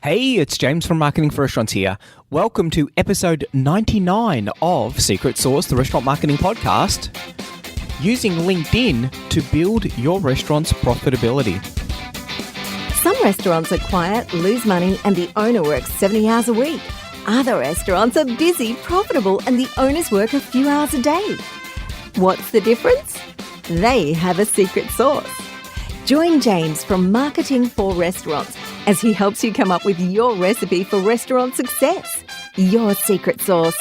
Hey, it's James from Marketing for Restaurants here. Welcome to episode 99 of Secret Sauce, the restaurant marketing podcast, using LinkedIn to build your restaurant's profitability. Some restaurants are quiet, lose money, and the owner works 70 hours a week. Other restaurants are busy, profitable, and the owners work a few hours a day. What's the difference? They have a secret sauce. Join James from Marketing for Restaurants as he helps you come up with your recipe for restaurant success. Your secret sauce.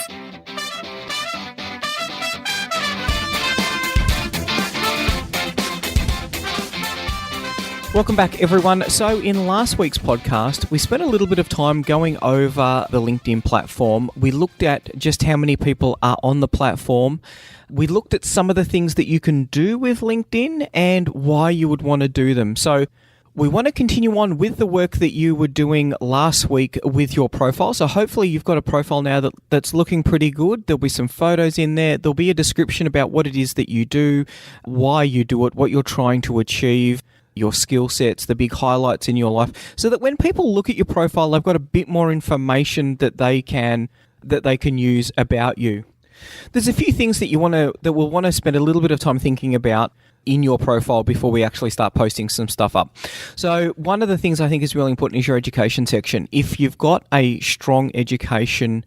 Welcome back, everyone. So in last week's podcast, we spent a little bit of time going over the LinkedIn platform. We looked at just how many people are on the platform. We looked at some of the things that you can do with LinkedIn and why you would want to do them. So we want to continue on with the work that you were doing last week with your profile. So hopefully you've got a profile now that's looking pretty good. There'll be some photos in there. There'll be a description about what it is that you do, why you do it, what you're trying to achieve, your skill sets, the big highlights in your life, so that when people look at your profile, they've got a bit more information that they can use about you. There's a few things that we'll want to spend a little bit of time thinking about in your profile before we actually start posting some stuff up. So one of the things I think is really important is your education section. If you've got a strong education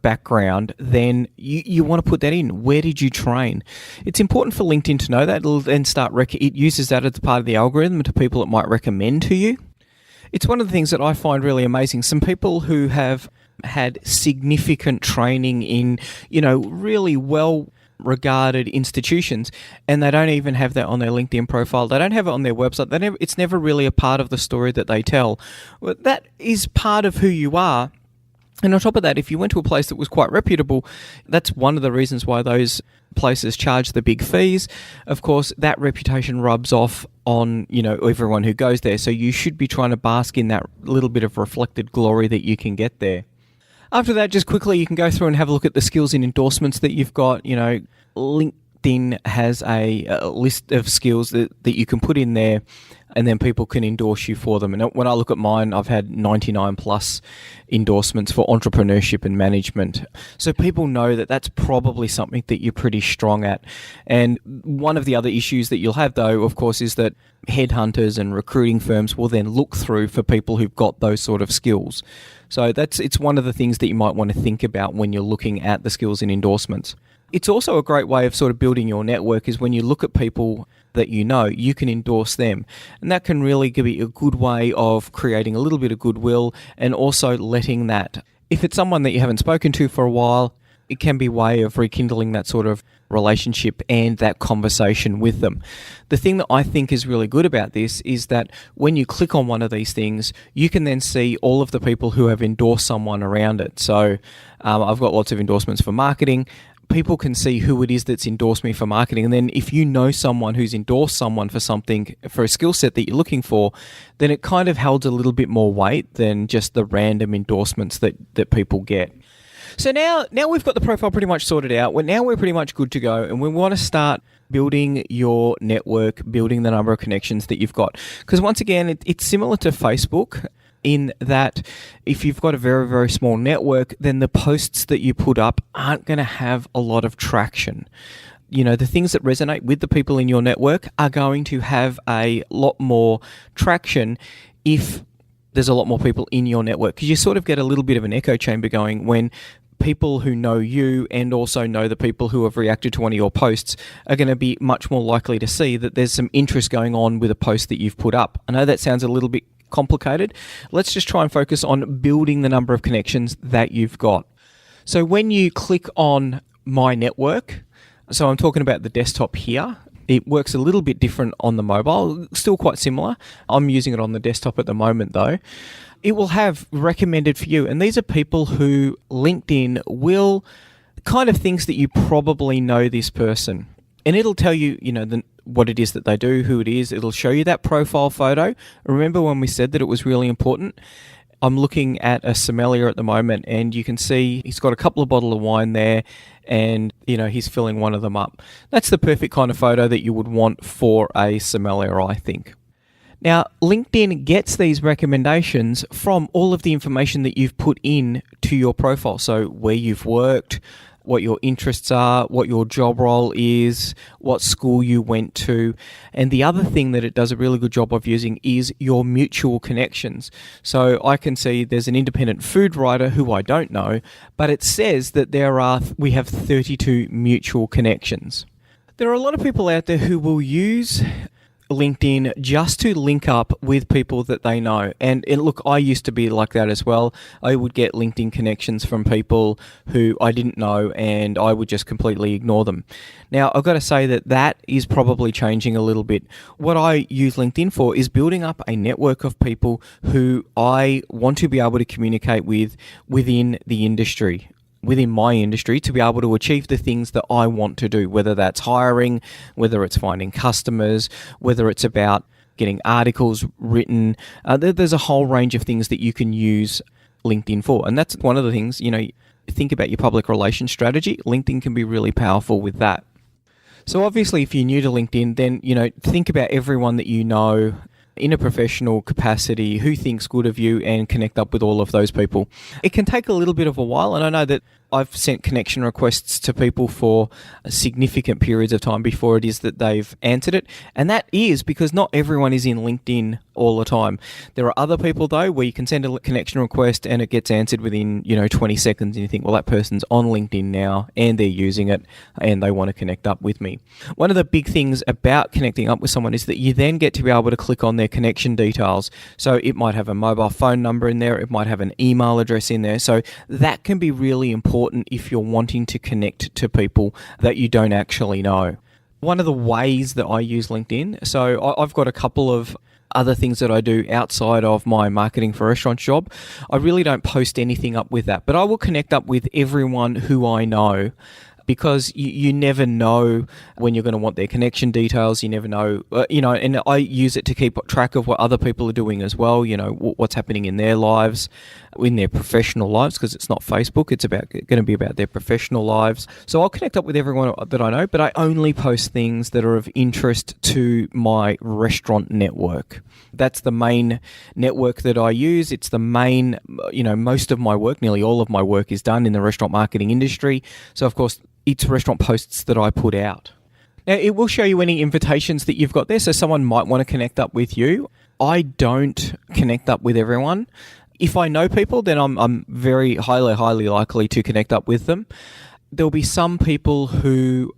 background, then you want to put that in. Where did you train? It's important for LinkedIn to know that. It'll then it uses that as part of the algorithm to people it might recommend to you. It's one of the things that I find really amazing. Some people who have had significant training in, really well regarded institutions, and they don't even have that on their LinkedIn profile. They don't have it on their website. It's never really a part of the story that they tell. Well, that is part of who you are. And on top of that, if you went to a place that was quite reputable, that's one of the reasons why those places charge the big fees. Of course, that reputation rubs off on, everyone who goes there. So you should be trying to bask in that little bit of reflected glory that you can get there. After that, just quickly, you can go through and have a look at the skills and endorsements that you've got. LinkedIn has a list of skills that you can put in there, and then people can endorse you for them. And when I look at mine, I've had 99 plus endorsements for entrepreneurship and management. So people know that that's probably something that you're pretty strong at. And one of the other issues that you'll have, though, of course, is that headhunters and recruiting firms will then look through for people who've got those sort of skills. So it's one of the things that you might want to think about when you're looking at the skills and endorsements. It's also a great way of sort of building your network is when you look at people that you can endorse them. And that can really give you a good way of creating a little bit of goodwill and also letting that, if it's someone that you haven't spoken to for a while, it can be a way of rekindling that sort of relationship and that conversation with them. The thing that I think is really good about this is that when you click on one of these things, you can then see all of the people who have endorsed someone around it. So I've got lots of endorsements for marketing. People can see who it is that's endorsed me for marketing. And then if you know someone who's endorsed someone for something, for a skill set that you're looking for, then it kind of holds a little bit more weight than just the random endorsements that people get. So now we've got the profile pretty much sorted out. We're pretty much good to go, and we want to start building your network, building the number of connections that you've got. Because once again, it's similar to Facebook in that if you've got a very, very small network, then the posts that you put up aren't going to have a lot of traction. The things that resonate with the people in your network are going to have a lot more traction if there's a lot more people in your network, because you sort of get a little bit of an echo chamber going when people who know you and also know the people who have reacted to one of your posts are going to be much more likely to see that there's some interest going on with a post that you've put up. I know that sounds a little bit complicated. Let's just try and focus on building the number of connections that you've got. So when you click on My Network, so I'm talking about the desktop here, it works a little bit different on the mobile, still quite similar. I'm using it on the desktop at the moment though. It will have recommended for you, and these are people who LinkedIn will kind of thinks that you probably know this person. And it'll tell you, what it is that they do, who it is. It'll show you that profile photo. Remember when we said that it was really important? I'm looking at a sommelier at the moment, and you can see he's got a couple of bottles of wine there, and he's filling one of them up. That's the perfect kind of photo that you would want for a sommelier, I think. Now, LinkedIn gets these recommendations from all of the information that you've put in to your profile. So where you've worked, what your interests are, what your job role is, what school you went to. And the other thing that it does a really good job of using is your mutual connections. So I can see there's an independent food writer who I don't know, but it says that we have 32 mutual connections. There are a lot of people out there who will use LinkedIn just to link up with people that they know. And look, I used to be like that as well. I would get LinkedIn connections from people who I didn't know, and I would just completely ignore them. Now, I've got to say that is probably changing a little bit. What I use LinkedIn for is building up a network of people who I want to be able to communicate with within the industry. Within my industry, to be able to achieve the things that I want to do, whether that's hiring, whether it's finding customers, whether it's about getting articles written. There's a whole range of things that you can use LinkedIn for. And that's one of the things, think about your public relations strategy. LinkedIn can be really powerful with that. So obviously, if you're new to LinkedIn, then, think about everyone that you know in a professional capacity who thinks good of you and connect up with all of those people. It can take a little bit of a while, and I know that I've sent connection requests to people for significant periods of time before it is that they've answered it. And that is because not everyone is in LinkedIn all the time. There are other people, though, where you can send a connection request and it gets answered within, 20 seconds, and you think, well, that person's on LinkedIn now and they're using it and they want to connect up with me. One of the big things about connecting up with someone is that you then get to be able to click on their connection details. So it might have a mobile phone number in there, it might have an email address in there. So that can be really important if you're wanting to connect to people that you don't actually know. One of the ways that I use LinkedIn, so I've got a couple of other things that I do outside of my marketing for restaurants job. I really don't post anything up with that, but I will connect up with everyone who I know, because you never know when you're going to want their connection details. You never know, and I use it to keep track of what other people are doing as well, what's happening in their lives, in their professional lives, because it's not Facebook, it's going to be about their professional lives. So I'll connect up with everyone that I know, but I only post things that are of interest to my restaurant network. That's the main network that I use. It's the main, most of my work, nearly all of my work is done in the restaurant marketing industry. So of course, it's restaurant posts that I put out. Now, it will show you any invitations that you've got there, so someone might want to connect up with you. I don't connect up with everyone. If I know people, then I'm very highly likely to connect up with them. There'll be some people who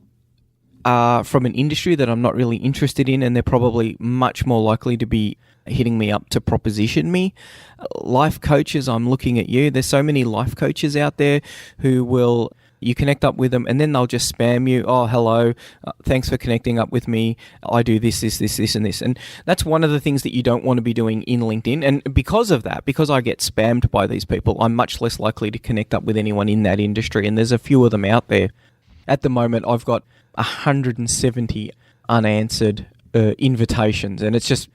are from an industry that I'm not really interested in, and they're probably much more likely to be hitting me up to proposition me. Life coaches, I'm looking at you. There's so many life coaches out there who will... You connect up with them and then they'll just spam you. Oh, hello. Thanks for connecting up with me. I do this, and this. And that's one of the things that you don't want to be doing in LinkedIn. And because of that, because I get spammed by these people, I'm much less likely to connect up with anyone in that industry. And there's a few of them out there. At the moment, I've got 170 unanswered invitations. And it's just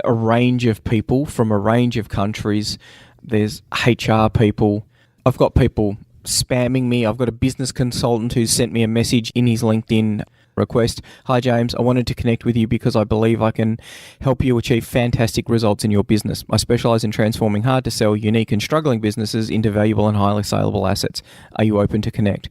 a range of people from a range of countries. There's HR people. I've got people spamming me. I've got a business consultant who sent me a message in his LinkedIn request. Hi James, I wanted to connect with you because I believe I can help you achieve fantastic results in your business. I specialize in transforming hard to sell, unique and struggling businesses into valuable and highly saleable assets. Are you open to connect?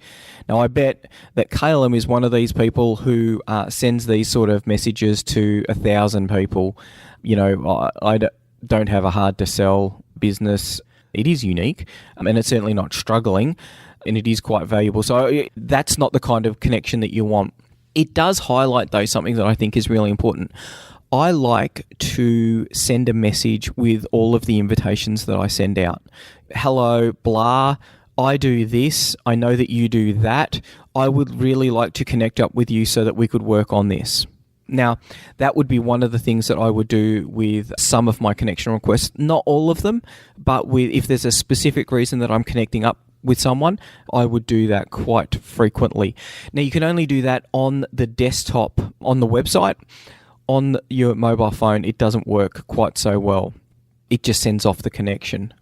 Now I bet that Calum is one of these people who sends these sort of messages to 1,000 people. I don't have a hard to sell business. It is unique, and it's certainly not struggling, and it is quite valuable. So that's not the kind of connection that you want. It does highlight, though, something that I think is really important. I like to send a message with all of the invitations that I send out. Hello, blah, I do this. I know that you do that. I would really like to connect up with you so that we could work on this. Now, that would be one of the things that I would do with some of my connection requests. Not all of them, but if there's a specific reason that I'm connecting up with someone, I would do that quite frequently. Now, you can only do that on the desktop, on the website. On your mobile phone, it doesn't work quite so well. It just sends off the connection.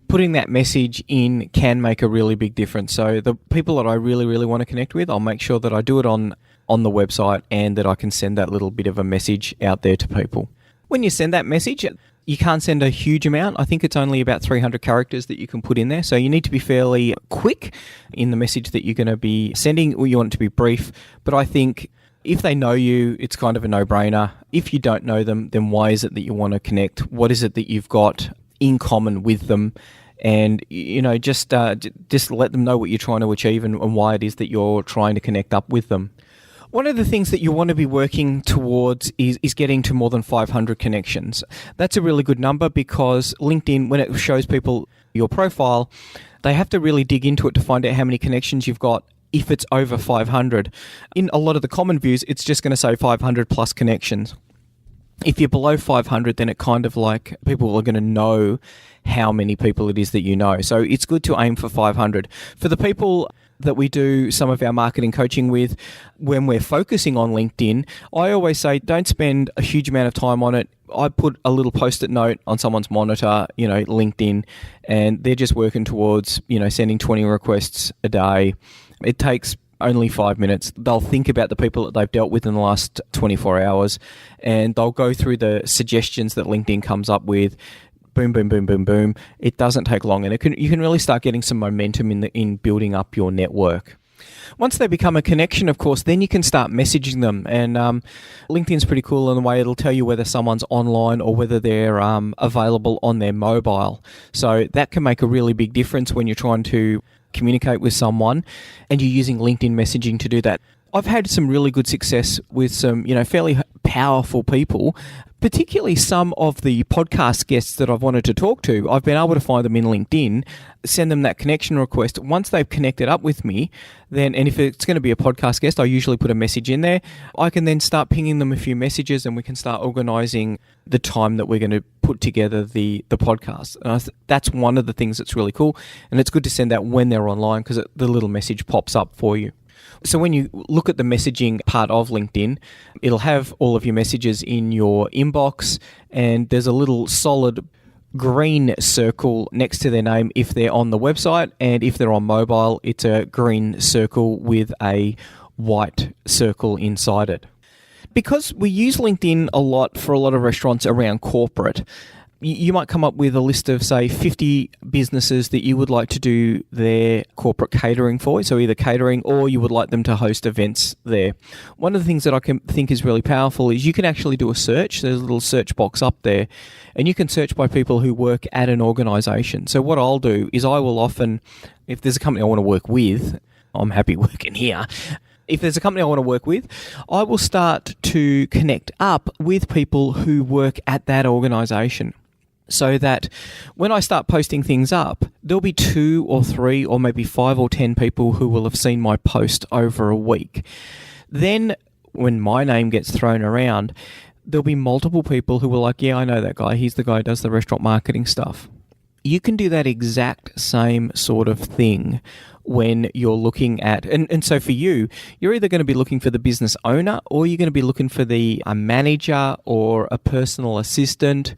Putting that message in can make a really big difference. So the people that I really, really want to connect with, I'll make sure that I do it on the website and that I can send that little bit of a message out there to people. When you send that message, you can't send a huge amount. I think it's only about 300 characters that you can put in there. So you need to be fairly quick in the message that you're going to be sending, or you want it to be brief. But I think if they know you, it's kind of a no-brainer. If you don't know them, then why is it that you want to connect? What is it that you've got in common with them? And, just let them know what you're trying to achieve and why it is that you're trying to connect up with them. One of the things that you want to be working towards is getting to more than 500 connections. That's a really good number because LinkedIn, when it shows people your profile, they have to really dig into it to find out how many connections you've got if it's over 500. In a lot of the common views, it's just going to say 500 plus connections. If you're below 500, then it kind of like people are going to know how many people it is that you know. So it's good to aim for 500. For the people that we do some of our marketing coaching with, when we're focusing on LinkedIn, I always say don't spend a huge amount of time on it. I put a little post-it note on someone's monitor, LinkedIn, and they're just working towards, sending 20 requests a day. It takes only 5 minutes. They'll think about the people that they've dealt with in the last 24 hours, and they'll go through the suggestions that LinkedIn comes up with. Boom, boom, boom, boom, boom. It doesn't take long, and you can really start getting some momentum in building up your network. Once they become a connection, of course, then you can start messaging them. And LinkedIn's pretty cool in the way it'll tell you whether someone's online or whether they're available on their mobile. So that can make a really big difference when you're trying to communicate with someone and you're using LinkedIn messaging to do that. I've had some really good success with some, fairly powerful people, particularly some of the podcast guests that I've wanted to talk to. I've been able to find them in LinkedIn, send them that connection request. Once they've connected up with me, and if it's going to be a podcast guest, I usually put a message in there. I can then start pinging them a few messages and we can start organising the time that we're going to put together the podcast. And that's one of the things that's really cool. And it's good to send that when they're online because the little message pops up for you. So when you look at the messaging part of LinkedIn, it'll have all of your messages in your inbox, and there's a little solid green circle next to their name if they're on the website, and if they're on mobile, it's a green circle with a white circle inside it. Because we use LinkedIn a lot for a lot of restaurants around corporate, you might come up with a list of, say, 50 businesses that you would like to do their corporate catering for, so either catering or you would like them to host events there. One of the things that I can think is really powerful is you can actually do a search. There's a little search box up there, and you can search by people who work at an organisation. So what I'll do is I will often, if there's a company I want to work with, I'm happy working here. If there's a company I want to work with, I will start to connect up with people who work at that organisation, so that when I start posting things up, there'll be 2 or 3 or maybe 5 or 10 people who will have seen my post over a week. Then when my name gets thrown around, there'll be multiple people who are like, yeah, I know that guy. He's the guy who does the restaurant marketing stuff. You can do that exact same sort of thing when you're looking at, and so for you, you're either going to be looking for the business owner or you're going to be looking for a manager or a personal assistant,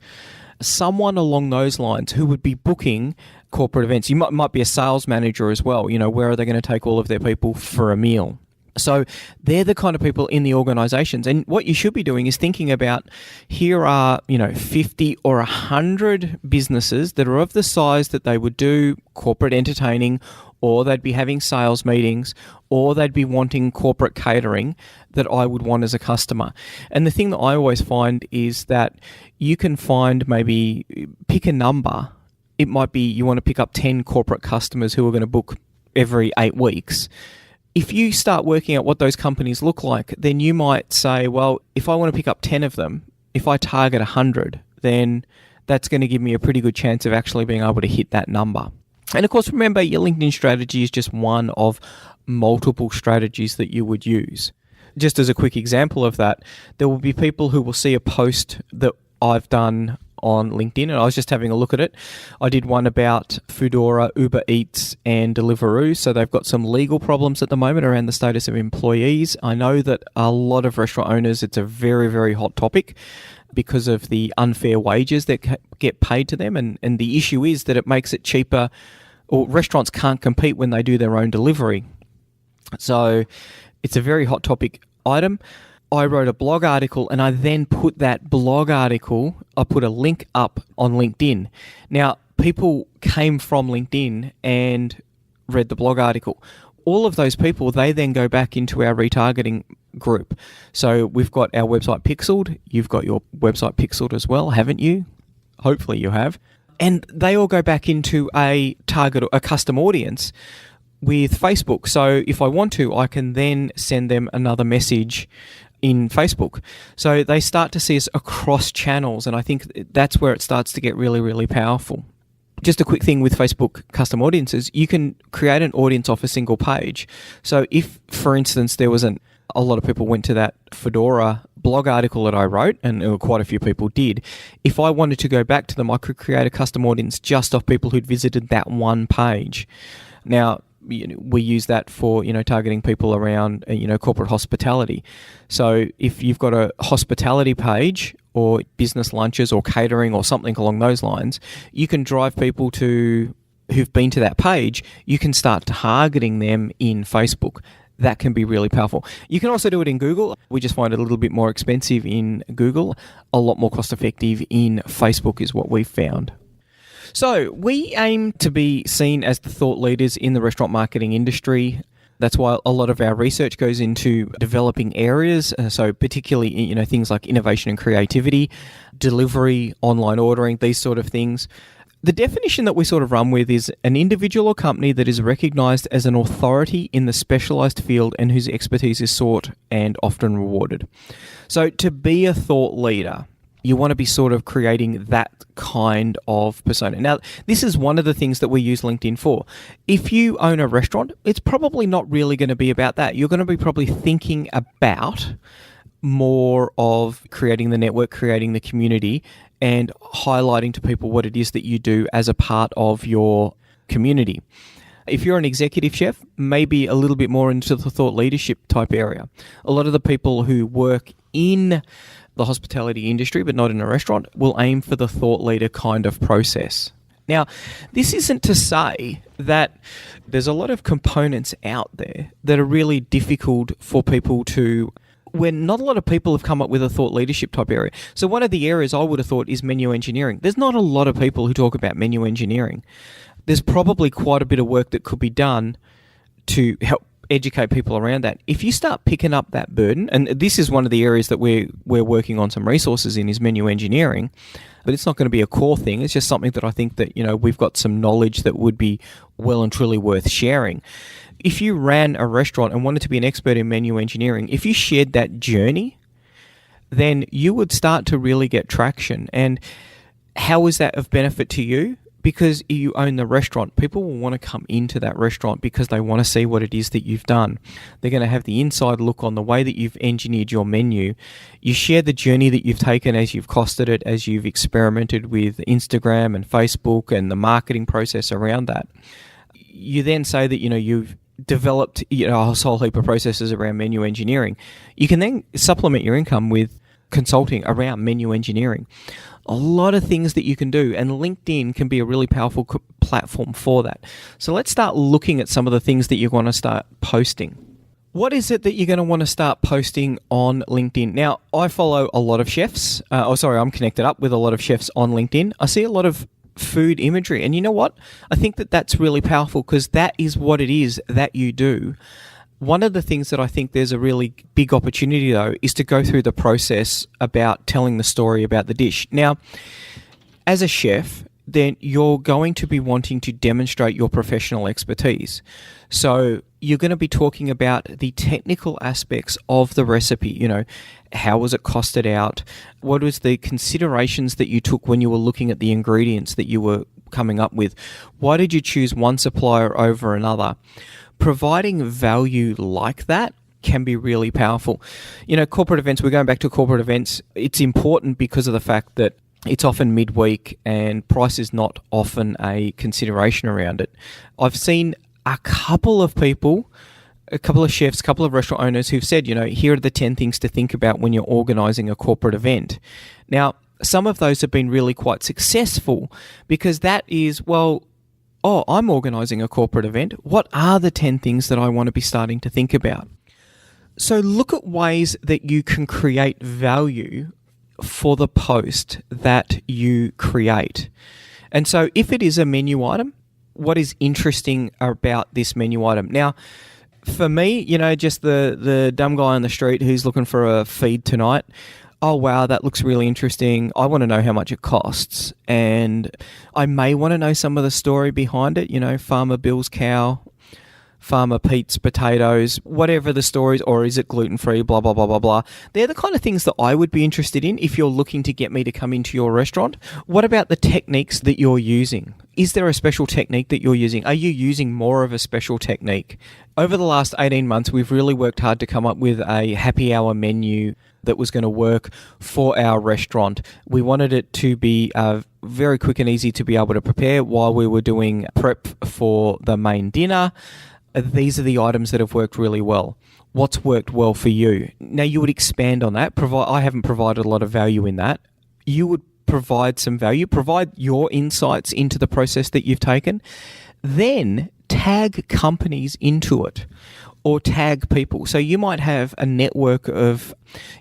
someone along those lines who would be booking corporate events. You might be a sales manager as well. Where are they going to take all of their people for a meal? So they're the kind of people in the organizations. And what you should be doing is thinking about, here are, 50 or 100 businesses that are of the size that they would do corporate entertaining, or they'd be having sales meetings, or they'd be wanting corporate catering that I would want as a customer. And the thing that I always find is that you can pick a number. It might be you want to pick up 10 corporate customers who are going to book every 8 weeks. If you start working out what those companies look like, then you might say, well, if I want to pick up 10 of them, if I target 100, then that's going to give me a pretty good chance of actually being able to hit that number. And of course, remember, your LinkedIn strategy is just one of multiple strategies that you would use. Just as a quick example of that, there will be people who will see a post that I've done on LinkedIn, and I was just having a look at it. I did one about Foodora, Uber Eats, and Deliveroo. So they've got some legal problems at the moment around the status of employees. I know that a lot of restaurant owners, it's a very, very hot topic because of the unfair wages that get paid to them. And the issue is that it makes it cheaper, or restaurants can't compete when they do their own delivery. So it's a very hot topic item. I wrote a blog article and I then put that blog article, I put a link up on LinkedIn. Now, people came from LinkedIn and read the blog article. All of those people, they then go back into our retargeting group. So we've got our website pixeled. You've got your website pixeled as well, haven't you? Hopefully you have. And they all go back into a custom audience with Facebook. So if I want to, I can then send them another message in Facebook. So they start to see us across channels, and I think that's where it starts to get really, really powerful. Just a quick thing with Facebook custom audiences, you can create an audience off a single page. So if, for instance, there was a lot of people went to that Fedora blog article that I wrote, and quite a few people did, if I wanted to go back to them, I could create a custom audience just of people who'd visited that one page. Now, we use that for, targeting people around, corporate hospitality. So if you've got a hospitality page or business lunches or catering or something along those lines, you can drive people who've been to that page. You can start targeting them in Facebook. That can be really powerful. You can also do it in Google. We just find it a little bit more expensive in Google, a lot more cost effective in Facebook is what we've found. So we aim to be seen as the thought leaders in the restaurant marketing industry. That's why a lot of our research goes into developing areas. So particularly, things like innovation and creativity, delivery, online ordering, these sort of things. The definition that we sort of run with is an individual or company that is recognized as an authority in the specialized field and whose expertise is sought and often rewarded. So to be a thought leader, you want to be sort of creating that kind of persona. Now, this is one of the things that we use LinkedIn for. If you own a restaurant, it's probably not really going to be about that. You're going to be probably thinking about more of creating the network, creating the community, and highlighting to people what it is that you do as a part of your community. If you're an executive chef, maybe a little bit more into the thought leadership type area. A lot of the people who work in the hospitality industry, but not in a restaurant, will aim for the thought leader kind of process. Now, this isn't to say that there's a lot of components out there that are really difficult for people to, when not a lot of people have come up with a thought leadership type area. So one of the areas I would have thought is menu engineering. There's not a lot of people who talk about menu engineering. There's probably quite a bit of work that could be done to help educate people around that. If you start picking up that burden, and this is one of the areas that we're working on some resources in, is menu engineering, but it's not going to be a core thing. It's just something that I think that, we've got some knowledge that would be well and truly worth sharing. If you ran a restaurant and wanted to be an expert in menu engineering, if you shared that journey, then you would start to really get traction. And how is that of benefit to you? Because you own the restaurant, people will want to come into that restaurant because they want to see what it is that you've done. They're going to have the inside look on the way that you've engineered your menu. You share the journey that you've taken as you've costed it, as you've experimented with Instagram and Facebook and the marketing process around that. You then say that, you've developed a whole heap of processes around menu engineering. You can then supplement your income with consulting around menu engineering. A lot of things that you can do, and LinkedIn can be a really powerful platform for that. So let's start looking at some of the things that you're going to start posting. What is it that you're going to want to start posting on LinkedIn? Now, I follow a lot of chefs. I'm connected up with a lot of chefs on LinkedIn. I see a lot of food imagery, and you know what? I think that that's really powerful because that is what it is that you do. One of the things that I think there's a really big opportunity, though, is to go through the process about telling the story about the dish. Now, as a chef, then you're going to be wanting to demonstrate your professional expertise. So you're going to be talking about the technical aspects of the recipe. How was it costed out? What was the considerations that you took when you were looking at the ingredients that you were coming up with? Why did you choose one supplier over another? Providing value like that can be really powerful. Corporate events, we're going back to corporate events. It's important because of the fact that it's often midweek and price is not often a consideration around it. I've seen a couple of people, a couple of chefs, a couple of restaurant owners who've said, here are the 10 things to think about when you're organizing a corporate event. Now, some of those have been really quite successful because that is, I'm organizing a corporate event. What are the 10 things that I want to be starting to think about? So look at ways that you can create value for the post that you create. And so if it is a menu item, what is interesting about this menu item? Now, for me, just the dumb guy on the street who's looking for a feed tonight, oh wow, that looks really interesting. I want to know how much it costs. And I may want to know some of the story behind it, Farmer Bill's cow, Farmer Pete's potatoes, whatever the stories, or is it gluten-free, blah, blah, blah, blah, blah. They're the kind of things that I would be interested in if you're looking to get me to come into your restaurant. What about the techniques that you're using? Is there a special technique that you're using? Are you using more of a special technique? Over the last 18 months, we've really worked hard to come up with a happy hour menu that was going to work for our restaurant. We wanted it to be very quick and easy to be able to prepare while we were doing prep for the main dinner. These are the items that have worked really well. What's worked well for you? Now, you would expand on that. I haven't provided a lot of value in that. You would provide some value, provide your insights into the process that you've taken, then tag companies into it or tag people. So you might have a network of,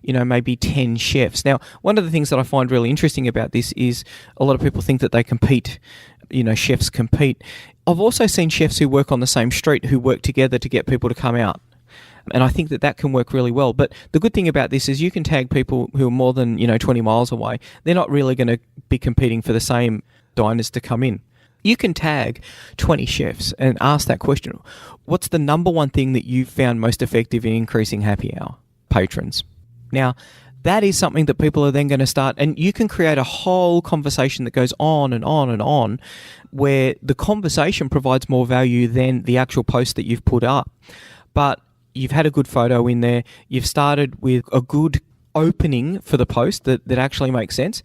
maybe 10 chefs. Now, one of the things that I find really interesting about this is a lot of people think that they compete, chefs compete. I've also seen chefs who work on the same street who work together to get people to come out. And I think that can work really well. But the good thing about this is you can tag people who are more than, 20 miles away. They're not really going to be competing for the same diners to come in. You can tag 20 chefs and ask that question. What's the number one thing that you've found most effective in increasing happy hour patrons? Now, that is something that people are then going to start, and you can create a whole conversation that goes on and on and on, where the conversation provides more value than the actual post that you've put up. But you've had a good photo in there. You've started with a good opening for the post that actually makes sense.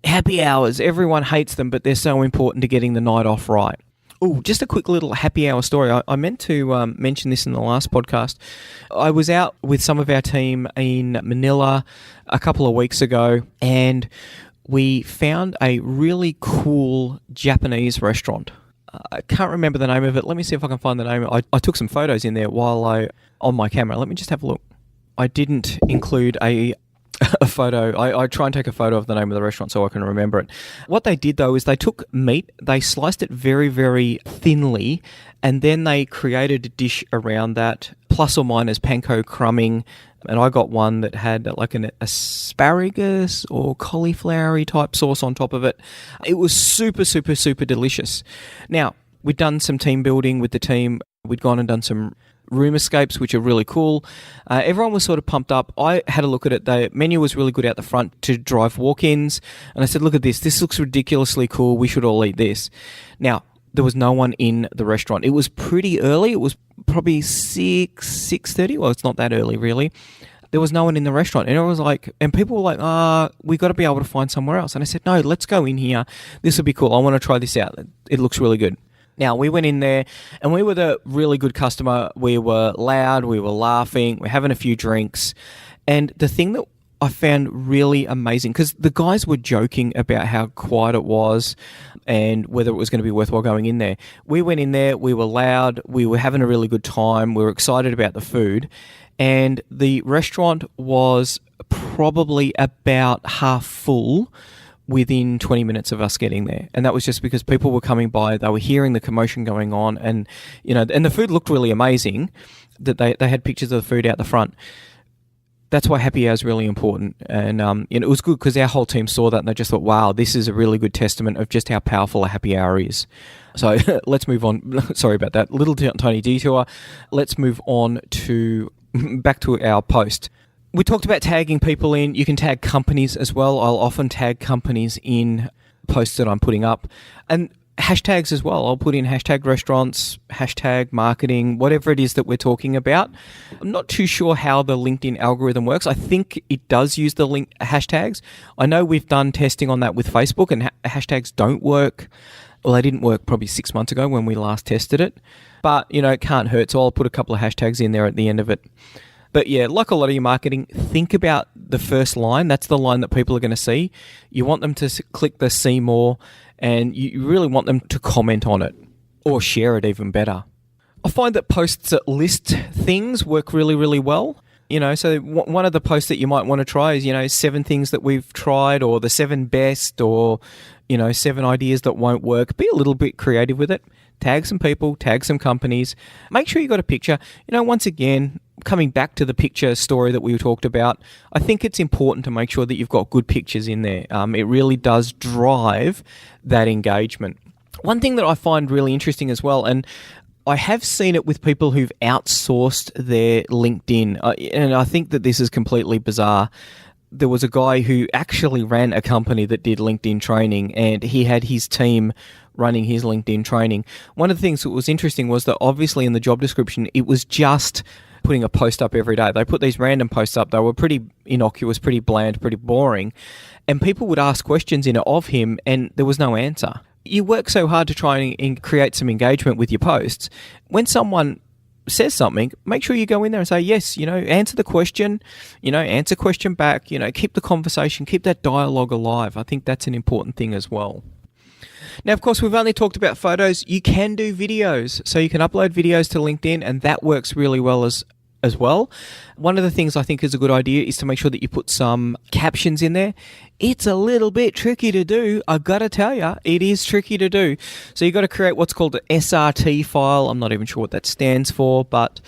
Happy hours, everyone hates them, but they're so important to getting the night off right. Oh, just a quick little happy hour story. I meant to mention this in the last podcast. I was out with some of our team in Manila a couple of weeks ago, and we found a really cool Japanese restaurant. I can't remember the name of it. Let me see if I can find the name. I took some photos in there on my camera. Let me just have a look. I didn't include a photo. I try and take a photo of the name of the restaurant so I can remember it. What they did though is they took meat, they sliced it very, very thinly, and then they created a dish around that, plus or minus panko crumbing. And I got one that had like an asparagus or cauliflower type sauce on top of it. It was super, super, super delicious. Now, we'd done some team building with the team. We'd gone and done some room escapes, which are really cool. Everyone was sort of pumped up. I had a look at it. The menu was really good out the front to drive walk-ins. And I said, look at this. This looks ridiculously cool. We should all eat this. Now, there was no one in the restaurant. It was pretty early. It was probably 6:30. Well, it's not that early, really. There was no one in the restaurant. And it was like, and people were like, we got to be able to find somewhere else. And I said, no, let's go in here. This will be cool. I want to try this out. It looks really good. Now, we went in there and we were the really good customer. We were loud, we were laughing, we're having a few drinks. And the thing that I found really amazing, because the guys were joking about how quiet it was and whether it was going to be worthwhile going in there. We went in there, we were loud, we were having a really good time, we were excited about the food. And the restaurant was probably about half full within 20 minutes of us getting there. And that was just because people were coming by, they were hearing the commotion going on, and and the food looked really amazing, that they had pictures of the food out the front. That's why happy hour is really important. And it was good because our whole team saw that and they just thought, wow, this is a really good testament of just how powerful a happy hour is. So let's move on. Sorry about that little tiny detour. Let's move on to back to our post. We talked about tagging people in. You can tag companies as well. I'll often tag companies in posts that I'm putting up. And hashtags as well. I'll put in hashtag restaurants, hashtag marketing, whatever it is that we're talking about. I'm not too sure how the LinkedIn algorithm works. I think it does use the hashtags. I know we've done testing on that with Facebook, and hashtags don't work. Well, they didn't work probably 6 months ago when we last tested it. But, it can't hurt. So I'll put a couple of hashtags in there at the end of it. But yeah, like a lot of your marketing, think about the first line. That's the line that people are going to see. You want them to click the see more, and you really want them to comment on it or share it even better. I find that posts that list things work really, really well. So one of the posts that you might want to try is, 7 things that we've tried, or the 7 best, or, 7 ideas that won't work. Be a little bit creative with it. Tag some people, tag some companies. Make sure you got a picture. Once again, coming back to the picture story that we talked about, I think it's important to make sure that you've got good pictures in there. It really does drive that engagement. One thing that I find really interesting as well, and I have seen it with people who've outsourced their LinkedIn, and I think that this is completely bizarre. There was a guy who actually ran a company that did LinkedIn training, and he had his team running his LinkedIn training. One of the things that was interesting was that obviously in the job description, it was just putting a post up every day. They put these random posts up. They were pretty innocuous, pretty bland, pretty boring, and people would ask questions in it of him, and there was no answer. You work so hard to try and create some engagement with your posts. When someone says something, make sure you go in there and say, yes, answer the question, answer question back, keep the conversation, keep that dialogue alive. I think that's an important thing as well. Now, of course, we've only talked about photos. You can do videos. So you can upload videos to LinkedIn, and that works really well as well. One of the things I think is a good idea is to make sure that you put some captions in there. It's a little bit tricky to do. I've got to tell you, it is tricky to do. So you've got to create what's called an SRT file. I'm not even sure what that stands for, but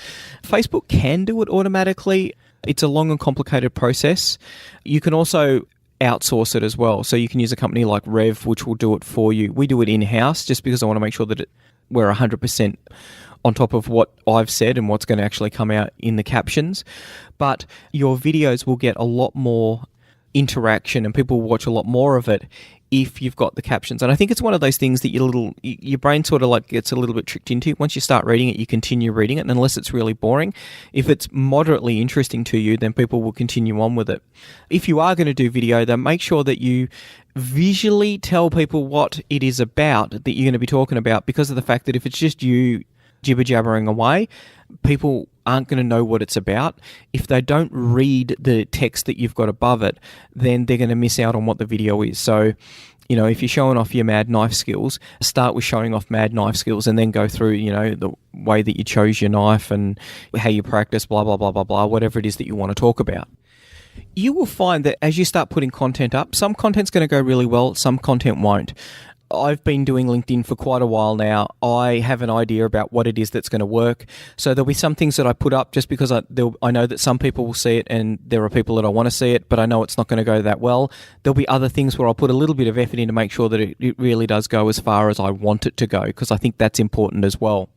Facebook can do it automatically. It's a long and complicated process. You can also outsource it as well. So you can use a company like Rev, which will do it for you. We do it in-house just because I want to make sure that we're 100% on top of what I've said and what's going to actually come out in the captions. But your videos will get a lot more interaction and people will watch a lot more of it if you've got the captions. And I think it's one of those things that your brain sort of like gets a little bit tricked into. Once you start reading it, you continue reading it, and unless it's really boring. If it's moderately interesting to you, then people will continue on with it. If you are going to do video, then make sure that you visually tell people what it is about that you're going to be talking about, because of the fact that if it's just you jibber-jabbering away, people aren't going to know what it's about. If they don't read the text that you've got above it, then they're going to miss out on what the video is. So, if you're showing off your mad knife skills, start with showing off mad knife skills and then go through, the way that you chose your knife and how you practice, blah, blah, blah, blah, blah, whatever it is that you want to talk about. You will find that as you start putting content up, some content's going to go really well, some content won't. I've been doing LinkedIn for quite a while now. I have an idea about what it is that's going to work. So there'll be some things that I put up just because I know that some people will see it and there are people that I want to see it, but I know it's not going to go that well. There'll be other things where I'll put a little bit of effort in to make sure that it really does go as far as I want it to go, because I think that's important as well.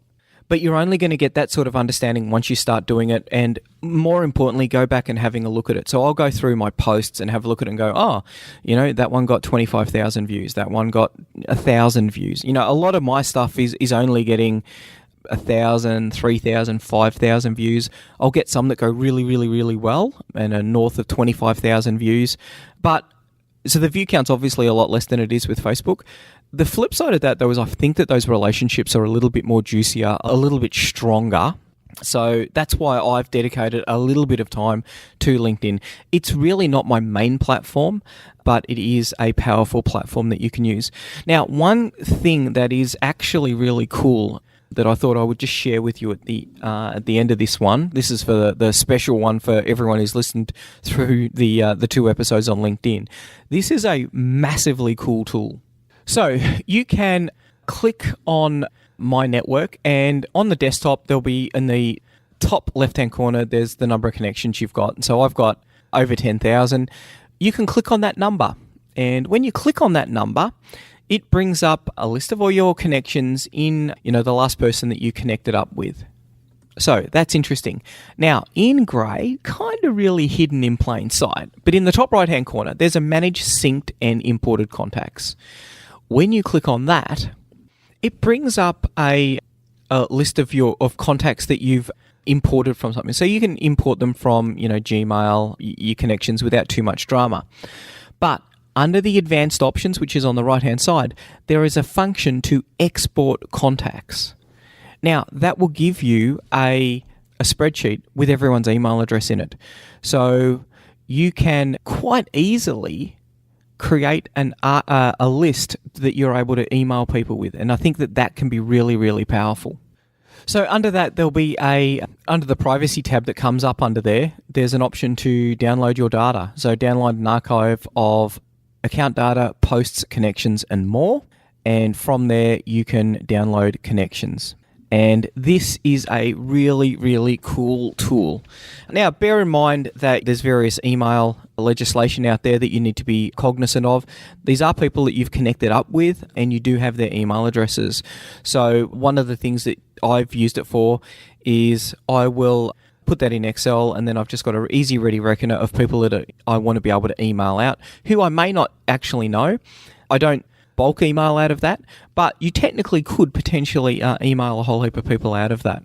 But you're only going to get that sort of understanding once you start doing it, and more importantly, go back and having a look at it. So I'll go through my posts and have a look at it and go, that one got 25,000 views, that one got 1,000 views. A lot of my stuff is only getting 1,000, 3,000, 5,000 views. I'll get some that go really, really, really well and are north of 25,000 views. So the view count's obviously a lot less than it is with Facebook. The flip side of that, though, is I think that those relationships are a little bit more juicier, a little bit stronger. So that's why I've dedicated a little bit of time to LinkedIn. It's really not my main platform, but it is a powerful platform that you can use. Now, one thing that is actually really cool that I thought I would just share with you at the end of this one. This is for the special one for everyone who's listened through the 2 episodes on LinkedIn. This is a massively cool tool. So you can click on My Network, and on the desktop there'll be in the top left-hand corner there's the number of connections you've got. So I've got over 10,000. You can click on that number, and when you click on that number, it brings up a list of all your connections in, the last person that you connected up with. So that's interesting. Now, in grey, kind of really hidden in plain sight, but in the top right-hand corner, there's a Manage Synced and Imported Contacts. When you click on that, it brings up a list of contacts that you've imported from something. So you can import them from, Gmail, your connections without too much drama. But under the advanced options, which is on the right-hand side, there is a function to export contacts. Now, that will give you a spreadsheet with everyone's email address in it. So you can quite easily create a list that you're able to email people with. And I think that can be really, really powerful. So under that, there'll be under the privacy tab that comes up under there, there's an option to download your data. So download an archive of account data, posts, connections, and more. And from there, you can download connections. And this is a really, really cool tool. Now, bear in mind that there's various email legislation out there that you need to be cognizant of. These are people that you've connected up with, and you do have their email addresses. So one of the things that I've used it for is I will put that in Excel, and then I've just got an easy ready reckoner of people that I want to be able to email out who I may not actually know. I don't bulk email out of that, but you technically could potentially email a whole heap of people out of that.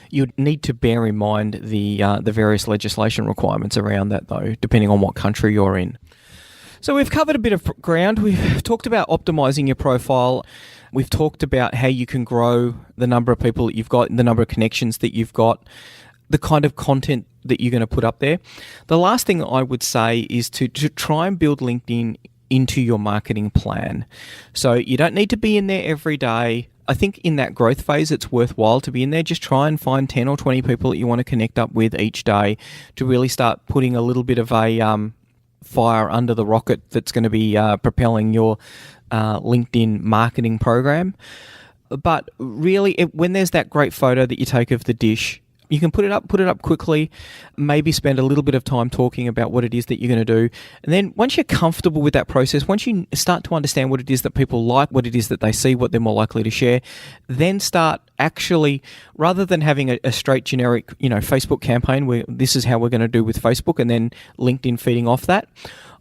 You'd need to bear in mind the various legislation requirements around that, though, depending on what country you're in. So we've covered a bit of ground. We've talked about optimizing your profile. We've talked about how you can grow the number of people that you've got, the number of connections that you've got, the kind of content that you're going to put up there. The last thing I would say is to try and build LinkedIn into your marketing plan. So you don't need to be in there every day. I think in that growth phase, it's worthwhile to be in there. Just try and find 10 or 20 people that you want to connect up with each day to really start putting a little bit of a fire under the rocket that's going to be propelling your LinkedIn marketing program. But really, when there's that great photo that you take of the dish, you can put it up quickly, maybe spend a little bit of time talking about what it is that you're going to do. And then once you're comfortable with that process, once you start to understand what it is that people like, what it is that they see, what they're more likely to share, then start actually, rather than having a straight generic, Facebook campaign where this is how we're going to do with Facebook and then LinkedIn feeding off that,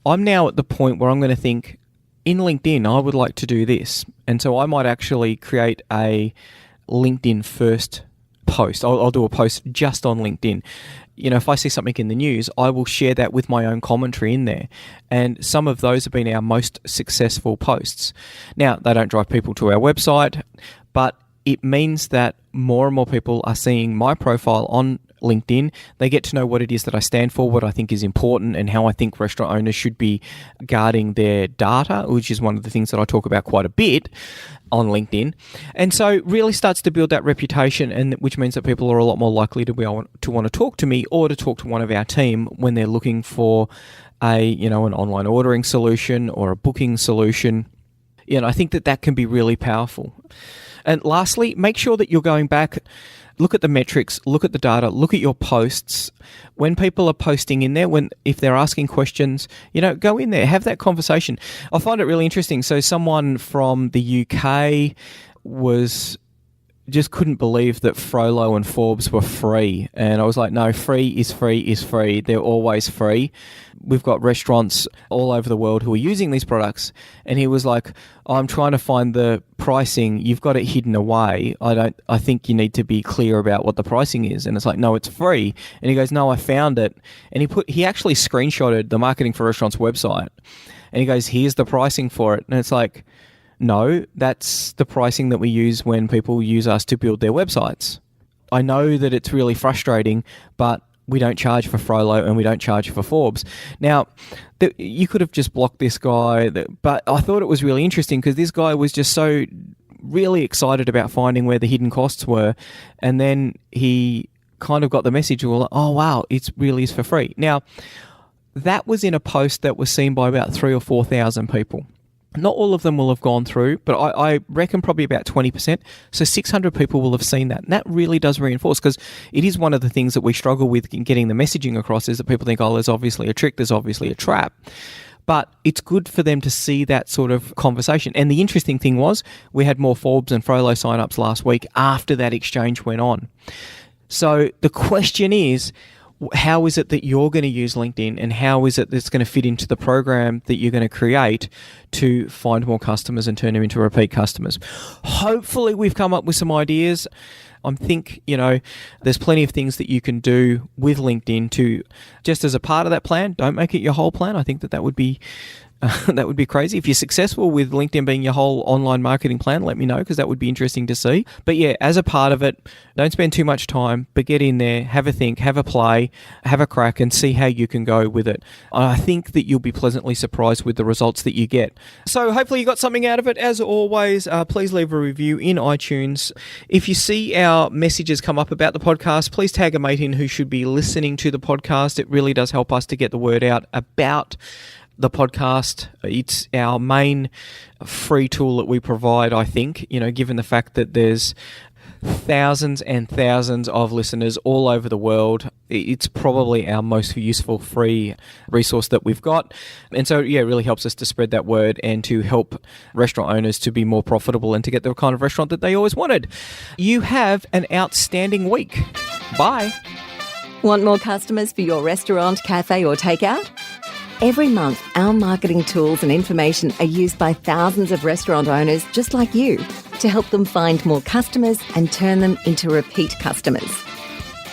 I'm now at the point where I'm going to think, in LinkedIn, I would like to do this. And so I might actually create a LinkedIn first post. I'll do a post just on LinkedIn. If I see something in the news, I will share that with my own commentary in there. And some of those have been our most successful posts. Now, they don't drive people to our website, but it means that more and more people are seeing my profile on LinkedIn. They get to know what it is that I stand for, what I think is important, and how I think restaurant owners should be guarding their data, which is one of the things that I talk about quite a bit on LinkedIn. And so really starts to build that reputation, and which means that people are a lot more likely to be able to want to talk to me or to talk to one of our team when they're looking for an online ordering solution or a booking solution. I think that can be really powerful. And lastly, make sure that you're going back, look at the metrics, look at the data, look at your posts. When people are posting in there, if they're asking questions, go in there, have that conversation. I find it really interesting. So someone from the UK just couldn't believe that Frollo and Forbes were free. And I was like, no, free is free is free. They're always free. We've got restaurants all over the world who are using these products. And he was like, I'm trying to find the pricing. You've got it hidden away. I think you need to be clear about what the pricing is. And it's like, no, it's free. And he goes, no, I found it. And he actually screenshotted the Marketing for Restaurants website. And he goes, here's the pricing for it. And it's like, no, that's the pricing that we use when people use us to build their websites. I know that it's really frustrating, but we don't charge for Frollo and we don't charge for Forbes. Now, you could have just blocked this guy, but I thought it was really interesting because this guy was just so really excited about finding where the hidden costs were. And then he kind of got the message, well, oh, wow, it really is for free. Now, that was in a post that was seen by about 3,000 or 4,000 people. Not all of them will have gone through, but I reckon probably about 20%. So 600 people will have seen that. And that really does reinforce, because it is one of the things that we struggle with in getting the messaging across, is that people think, oh, there's obviously a trick, there's obviously a trap. But it's good for them to see that sort of conversation. And the interesting thing was, we had more Forbes and Frollo signups last week after that exchange went on. So the question is, how is it that you're going to use LinkedIn, and how is it that's going to fit into the program that you're going to create to find more customers and turn them into repeat customers? Hopefully we've come up with some ideas. I think, there's plenty of things that you can do with LinkedIn to, just as a part of that plan. Don't make it your whole plan. I think that would be That would be crazy. If you're successful with LinkedIn being your whole online marketing plan, let me know, because that would be interesting to see. But yeah, as a part of it, don't spend too much time, but get in there, have a think, have a play, have a crack, and see how you can go with it. I think that you'll be pleasantly surprised with the results that you get. So hopefully you got something out of it. As always, please leave a review in iTunes. If you see our messages come up about the podcast, please tag a mate in who should be listening to the podcast. It really does help us to get the word out about the podcast. It's our main free tool that we provide, I think, given the fact that there's thousands and thousands of listeners all over the world. It's probably our most useful free resource that we've got. And so, yeah, it really helps us to spread that word and to help restaurant owners to be more profitable and to get the kind of restaurant that they always wanted. You have an outstanding week. Bye. Want more customers for your restaurant, cafe, or takeout? Every month, our marketing tools and information are used by thousands of restaurant owners just like you to help them find more customers and turn them into repeat customers.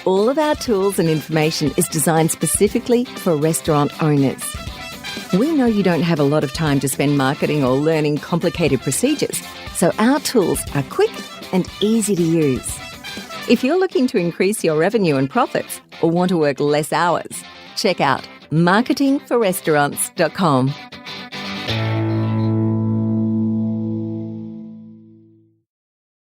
All of our tools and information is designed specifically for restaurant owners. We know you don't have a lot of time to spend marketing or learning complicated procedures, so our tools are quick and easy to use. If you're looking to increase your revenue and profits or want to work less hours, check out marketingforrestaurants.com.